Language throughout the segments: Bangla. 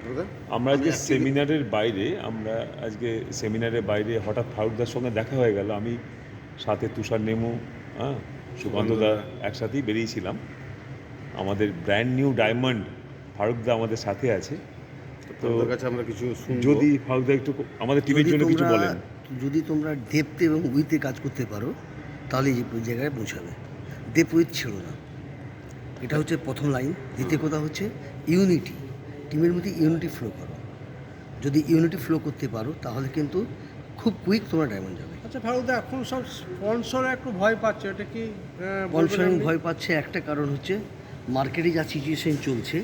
আমরা আজকে সেমিনারের বাইরে হঠাৎ ফারুকদার সঙ্গে দেখা হয়ে গেল। আমি সাথে তুষার নেমু, হ্যাঁ, সুকান্তদা একসাথেই বেরিয়েছিলাম। আমাদের ব্র্যান্ড নিউ ডায়মন্ড ফারুকদা আমাদের সাথে আছে। তো আমরা কিছু যদি ফারুকদা একটু আমাদের টিমের জন্য কিছু বলেন। যদি তোমরা ডেপথ এবং উইথে কাজ করতে পারো তাহলে এই জায়গায় পৌঁছাবে। ডেপথ উইথ ছিল না, এটা হচ্ছে প্রথম লাইন। দ্বিতীয় কথা হচ্ছে ইউনিটি, টিমের মধ্যে ইউনিটি ফ্লো করো। যদি ইউনিটি ফ্লো করতে পারো তাহলে কিন্তু খুব কুইক তোমরা ডায়মন্ড যাবে। আচ্ছা ফারুকদা, এখন সব স্পন্সর একটু ভয় পাচ্ছে, এটা কি স্পন্সরিং ভয় পাচ্ছে? একটা কারণ হচ্ছে মার্কেটে যা সিচুয়েশন চলছে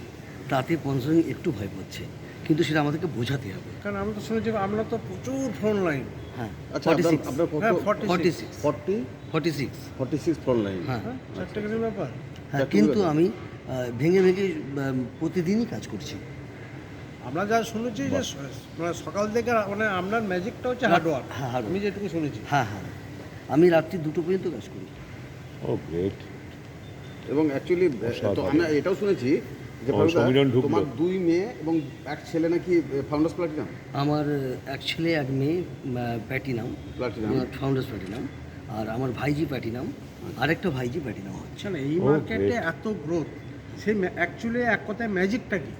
তাতে স্পন্সরিং একটু ভয় পাচ্ছে, কিন্তু সেটা আমাদেরকে বোঝাতে হবে। কারণ আমরা তো শুনেছি আমরা তো প্রচুর ফোন লাইন। হ্যাঁ, আচ্ছা, 46 ফ্রন্ট লাইন। হ্যাঁ, চারটেখানির ব্যাপার। হ্যাঁ, কিন্তু আমি ভেঙে ভেঙে প্রতিদিনই কাজ করছি। আমরা যা শুনেছি যে মানে সকাল থেকে মানে আপনার ম্যাজিকটা হচ্ছে হার্ডওয়ার্ক। হ্যাঁ, আমি যেটুকু শুনেছি। হ্যাঁ, আমি রাত্রি 2টো পর্যন্ত কাজ করি। ও গ্রেট। এবং অ্যাকচুয়ালি আমি এটাও শুনেছি যে তোমার 2 মেয়ে এবং 1 ছেলে নাকি ফাউন্ডার্স প্লাটিনাম। আমার এক ছেলে এক মেয়ে প্ল্যাটিনাম, ফাউন্ডার্স প্ল্যাটিনাম, আর আমার ভাইজি প্ল্যাটিনাম, আরেকটা ভাইজি প্ল্যাটিনাম হচ্ছে। না, এই মার্কেটে এত গ্রোথ, সেই অ্যাকচুয়ালি এক কথায় ম্যাজিকটা কি?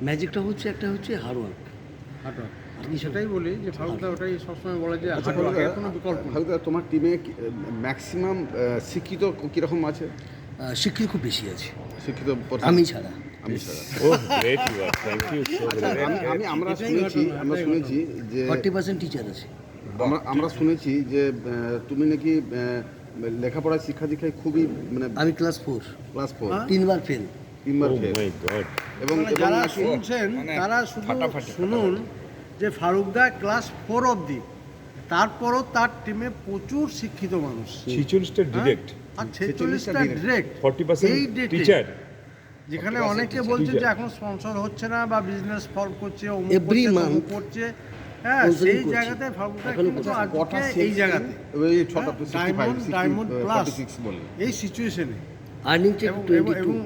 ম্যাজিকটা হচ্ছে একটা হচ্ছে হার্ডওয়ার্ক। হার্ডওয়ার্ক, আমি সেটাই বলি যে ফারুকদা ওটাই সবসময় বলে যে আচ্ছা, হার্ডওয়ার্কের কোনো বিকল্প নেই। ফারুকদা, তোমার টিমে ম্যাক্সিমাম শিক্ষিত কীরকম আছে? শিক্ষিত খুব বেশি আছে, শিক্ষিত আমি ছাড়া। Oh great, you are, thank you so much. আমরা শুনেছি যে 40% টিচার আছে। আমরা শুনেছি যে তুমি নাকি লেখাপড়ায় শিক্ষা দীক্ষায় খুবই মানে আমি ক্লাস 4 3বার ফেল। ও মাই গড। এবং যারা শুনছেন তারা শুধু শুনুন যে ফারুকদা ক্লাস 4 অবধি, তারপরও তার টিমে প্রচুর শিক্ষিত মানুষ, 46টা ডিরেক্ট আর 46টা ডিরেক্ট, 40% টিচার। যেখানে অনেকে বলছে যে এখন স্পন্সর হচ্ছে না বা বিজনেস ফল করছে, Every month করছে। হ্যাঁ, সেই জায়গাতে ফারুকদা কিন্তু আজকে এই জায়গাতে ডায়মন্ড প্লাস এই সিচুয়েশনে আর্নিংটা এবং 22।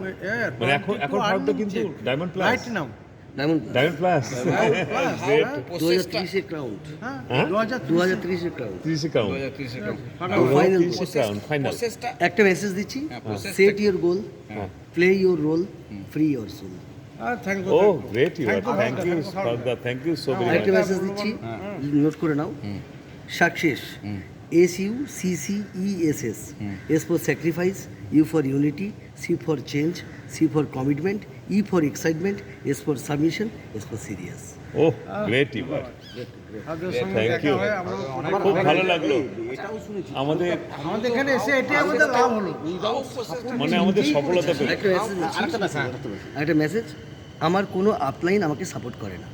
মানে এখন ফারুকদা কিন্তু diamond plus. Right now diamond plus. Great. 2030 এর ক্রাউন্ড। হ্যাঁ, 2030 এর ক্রাউন্ড। 30 অ্যাকাউন্ট। ফাইনাল। ফাইনাল। একটা মেসেজ দিচ্ছি, set your goal, play your role, free your soul. Thank oh great, you are, thank you ফারুকদা, থ্যাংক ইউ সো ভেরি একটা মাচ। মেসেজ দিচ্ছি, নোট করে নাও। Success, SUCCESS, S for sacrifice, U for unity, C for change, C for commitment, E for excitement, S for submission, S for serious. Oh great, you are, thank you. খুব ভালো লাগলো। আমাদের এখানে এসে এটাই আমাদের লাভ হলো, মানে আমাদের সফলতা পেল। একটা মেসেজ, আমার কোনো আপলাইন আমাকে সাপোর্ট করে না।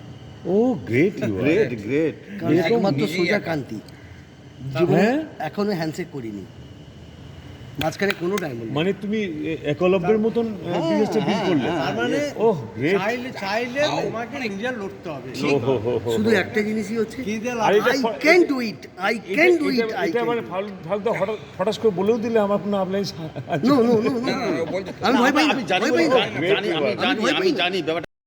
ও গ্রেট, ইউ আর, গ্রেট। কারণ একমাত্র সোজা কান্তি জীবনে এখনো হ্যান্ডশেক করিনি, মাঝখানে কোনো ডায়মন্ড। মানে তুমি একলব্যের মতন বিজনেসটা বিল করলে। মানে ও গ্রেট। চাইলে তোমাকে নিজের লড়তে হবে। শুধু একটা জিনিসই হচ্ছে, কি দিয়ে I can do it, I can do it. এটা মানে ফালতু হঠাৎ করে বলেও দিলে আমার কোনো আপলাইন। নো নো নো, আমি ভয় পাই, আমি জানি ব্যাপারটা।